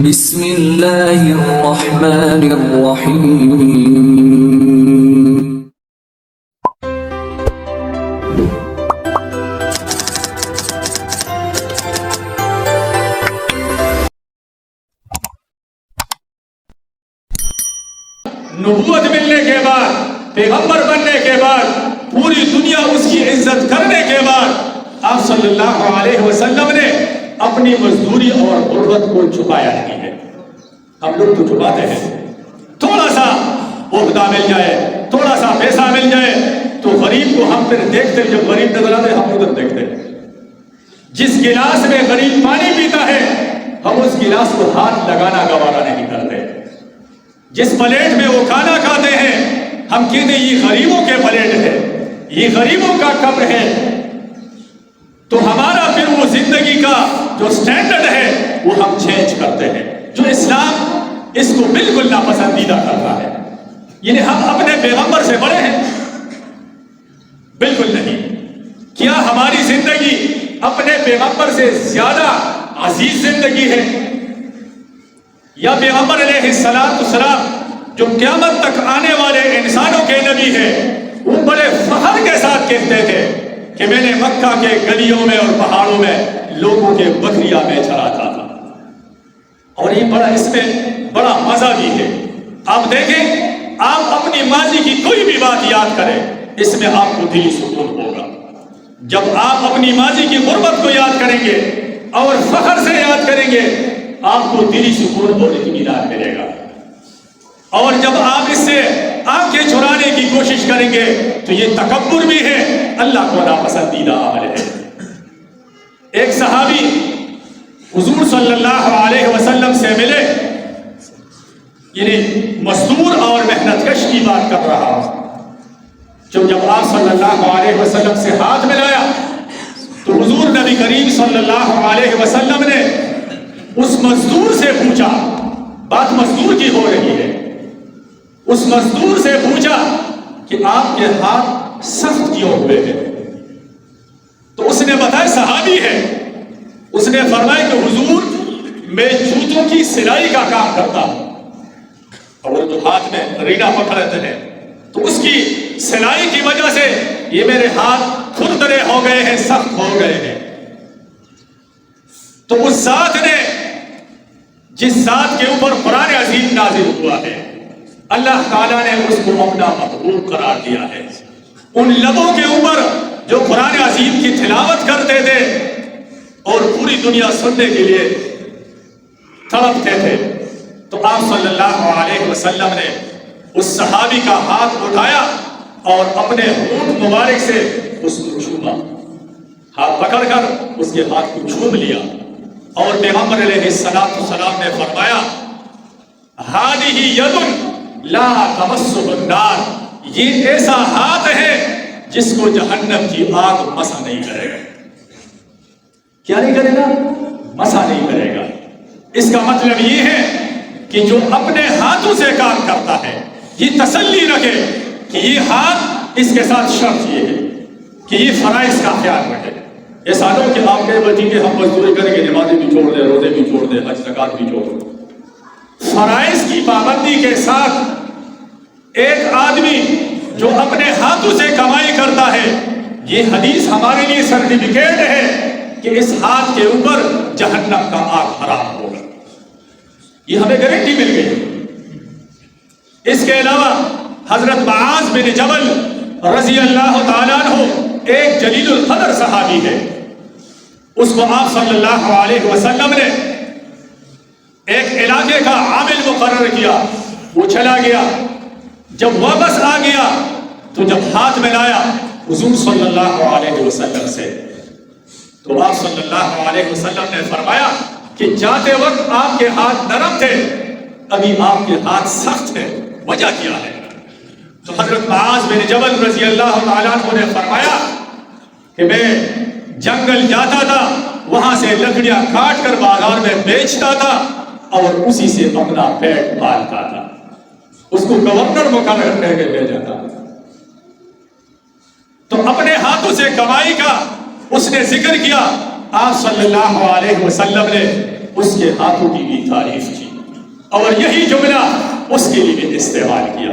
بسم اللہ الرحمن الرحیم۔ نبوت ملنے کے بعد، پیغمبر بننے کے بعد، پوری دنیا اس کی عزت کرنے کے بعد آپ صلی اللہ علیہ وسلم نے اپنی مزدوری اور غربت کو چھپایا نہیں ہے۔ ہم لوگ تو چھپاتے ہیں، تھوڑا سا عہدہ مل جائے، تھوڑا سا پیسہ مل جائے تو غریب کو ہم پھر دیکھتے، جب غریب نظر آتے ہم ادھر دیکھتے ہیں۔ جس گلاس میں غریب پانی پیتا ہے ہم اس گلاس کو ہاتھ لگانا گوارا نہیں کرتے۔ جس پلیٹ میں وہ کھانا کھاتے ہیں ہم کہتے ہیں یہ غریبوں کے پلیٹ ہے، یہ غریبوں کا کپ ہے، تو ہمارا پھر وہ زندگی کا جو سٹینڈرڈ ہے وہ ہم چینج کرتے ہیں، جو اسلام اس کو بالکل ناپسندیدہ کرتا ہے۔ یعنی ہم اپنے پیغمبر سے بڑے ہیں؟ بالکل نہیں۔ کیا ہماری زندگی اپنے پیغمبر سے زیادہ عزیز زندگی ہے؟ یا پیغمبر علیہ السلام جو قیامت تک آنے والے انسانوں کے نبی ہیں، وہ بڑے فخر کے ساتھ کہتے تھے کہ میں نے مکہ کے گلیوں میں اور پہاڑوں میں لوگوں کے بکریاں میں چراتا تھا۔ اور یہ بڑا، اس میں بڑا مزہ بھی ہے۔ آپ دیکھیں، آپ اپنی ماضی کی کوئی بھی بات یاد کریں، اس میں آپ کو دلی سکون ہوگا۔ جب آپ اپنی ماضی کی غربت کو یاد کریں گے اور فخر سے یاد کریں گے آپ کو دلی سکون اور اطمینان ملے گا۔ اور جب آپ اس سے آنکھیں چھڑانے کی کوشش کریں گے تو یہ تکبر بھی ہے، اللہ کو ناپسندیدہ عمل ہے۔ ایک صحابی حضور صلی اللہ علیہ وسلم سے ملے، یعنی مزدور اور محنت کش کی بات کر رہا ہوں۔ جب آپ صلی اللہ علیہ وسلم سے ہاتھ ملایا تو حضور نبی کریم صلی اللہ علیہ وسلم نے اس مزدور سے پوچھا، بات مزدور کی ہو رہی ہے، اس مزدور سے پوچھا کہ آپ کے ہاتھ سخت کیوں ہوئے ہیں؟ تو اس نے بتایا صحابی ہے، اس نے فرمایا کہ حضور میں جوتوں کی سلائی کا کام کرتا ہوں، اور جو ہاتھ میں ریڑھا پکڑتے ہیں تو اس کی سلائی کی وجہ سے یہ میرے ہاتھ کھردرے ہو گئے ہیں، سخت ہو گئے ہیں۔ تو اس ذات نے، جس ذات کے اوپر قرآن عظیم نازل ہوا ہے، اللہ تعالیٰ نے اس کو اپنا محبوب قرار دیا ہے۔ ان لبوں کے اوپر جو قرآن عظیم کی تلاوت کرتے تھے اور پوری دنیا سننے کے لیے تڑپتے تھے، تو آپ صلی اللہ علیہ وسلم نے اس صحابی کا ہاتھ اٹھایا اور اپنے ہونٹ مبارک سے اس کو چھوما، ہاتھ پکڑ کر اس کے ہاتھ کو چھوم لیا، اور پیغمبر علیہ السلام نے فرمایا ہذہ ید لا تمسہ النار، یہ ایسا ہاتھ ہے جس کو جہنم کی آگ مسا نہیں کرے گا۔ کیا نہیں کرے گا؟ مسا نہیں کرے گا۔ اس کا مطلب یہ ہے کہ جو اپنے ہاتھوں سے کام کرتا ہے یہ تسلی رکھے کہ یہ ہاتھ، اس کے ساتھ شرط یہ ہے کہ یہ فرائض کا خیال رکھے۔ ایسا نہ ہو کہ آپ کے بچی کے ہم مزدوری کریں گے، نمازیں بھی چھوڑ دیں، روزے بھی چھوڑ دیں، حج زکات بھی چھوڑ دیں۔ فرائض کی پابندی کے ساتھ ایک آدمی جو اپنے ہاتھوں سے کمائی کرتا ہے، یہ حدیث ہمارے لیے سرٹیفکیٹ ہے کہ اس ہاتھ کے اوپر جہنم کا آگ حرام ہوگا، یہ ہمیں گارنٹی مل گئی۔ اس کے علاوہ حضرت معاذ بن جبل رضی اللہ تعالیٰ عنہ ایک جلیل القدر صحابی ہے، اس کو آپ صلی اللہ علیہ وسلم نے ایک علاقے کا عامل مقرر کیا، وہ چلا گیا، جب واپس آ گیا تو جب ہاتھ ملایا حضور صلی اللہ علیہ وسلم سے، تو آپ صلی اللہ علیہ وسلم نے فرمایا کہ جاتے وقت آپ کے ہاتھ نرم تھے، ابھی آپ کے ہاتھ سخت ہیں، وجہ کیا ہے؟ تو حضرت معاذ بن جبل رضی اللہ تعالیٰ عنہ نے فرمایا کہ میں جنگل جاتا تھا، وہاں سے لکڑیاں کاٹ کر بازار میں بیچتا تھا اور اسی سے اپنا پیٹ پالتا تھا، اس کو گورنر مقرر کر کے بھیجا تھا۔ تو اپنے ہاتھوں سے کمائی کا اس نے ذکر کیا۔ آپ صلی اللہ علیہ وسلم نے اس کے ہاتھوں کی بھی تعریف کی اور یہی جملہ اس کے لیے استعمال کیا.